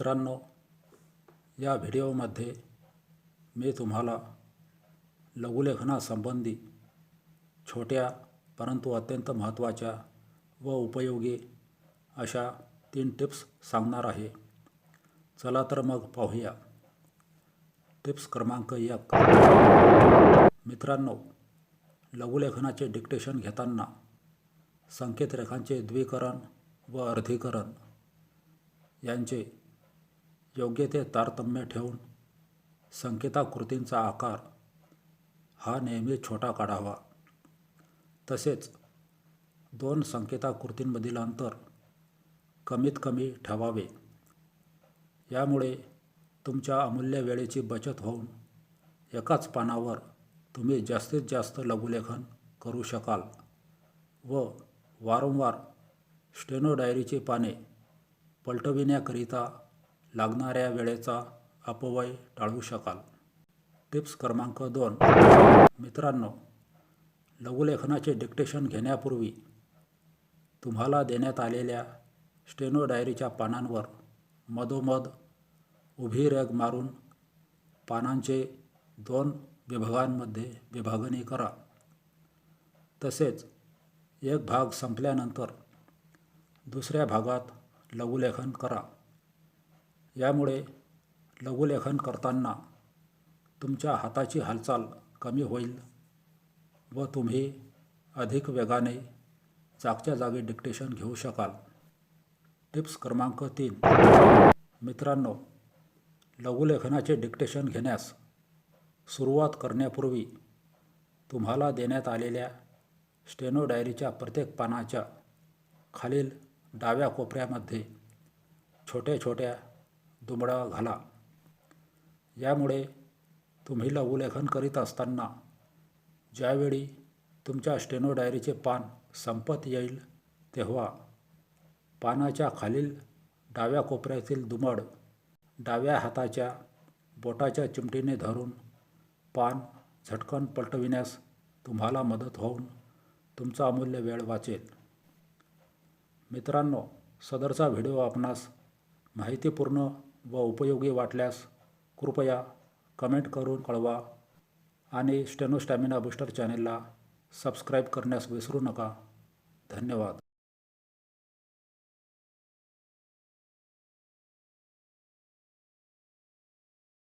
मित्रांनो, या व्हिडिओमध्ये मी तुम्हाला लघुलेखनासंबंधी छोट्या परंतु अत्यंत महत्त्वाच्या व उपयोगी अशा 3 टिप्स सांगणार आहे. चला तर मग पाहूया. टिप्स क्रमांक 1. मित्रांनो, लघुलेखनाचे डिक्टेशन घेताना संकेतरेखांचे द्विकरण व अर्धीकरण यांचे योग्य ते तारतम्य ठेवून संकेताकृतींचा आकार हा नेहमी छोटा काढावा. तसेच 2 संकेताकृतींमधील अंतर कमीत कमी ठेवावे. यामुळे तुमच्या अमूल्य वेळेची बचत होऊन एकाच पानावर तुम्ही जास्तीत जास्त लघुलेखन करू शकाल व वारंवार स्टेनो डायरीची पाने पलटविण्याकरिता लागणाऱ्या वेळेचा अपव्यय टाळू शकाल. टिप्स क्रमांक 2. मित्रांनो, लघुलेखनाचे डिक्टेशन घेण्यापूर्वी तुम्हाला देण्यात आलेल्या स्टेनो डायरीच्या पानांवर मधोमध उभी रेघ मारून पानांचे 2 विभागांमध्ये विभागणी करा. तसेच एक भाग संपल्यानंतर दुसऱ्या भागात लघुलेखन करा. यामुळे लघुलेखन करताना तुमच्या हाताची हालचाल कमी होईल व तुम्ही अधिक वेगाने जागच्या जागी डिक्टेशन घेऊ शकाल. टिप्स क्रमांक 3. मित्रांनो, लघुलेखनाचे डिक्टेशन घेण्यास सुरुवात करण्यापूर्वी तुम्हाला देण्यात आलेल्या स्टेनो डायरीच्या प्रत्येक पानाच्या खालील डाव्या कोपऱ्यामध्ये छोट्या छोट्या दुमडा घाला. यामुळे तुम्ही लघुलेखन करीत असताना ज्यावेळी तुमच्या स्टेनो डायरीचे पान संपत येईल तेव्हा पानाच्या खालील डाव्या कोपऱ्यातील दुमड डाव्या हाताच्या बोटाच्या चिमटीने धरून पान झटकन पलटविण्यास तुम्हाला मदत होऊन तुमचा अमूल्य वेळ वाचेल. मित्रांनो, सदरचा व्हिडिओ आपणास माहितीपूर्ण व उपयोगी वाटल्यास कृपया कमेंट करून कळवा आणि स्टेनो स्टॅमिना बूस्टर चॅनेलला सबस्क्राईब करण्यास विसरू नका. धन्यवाद.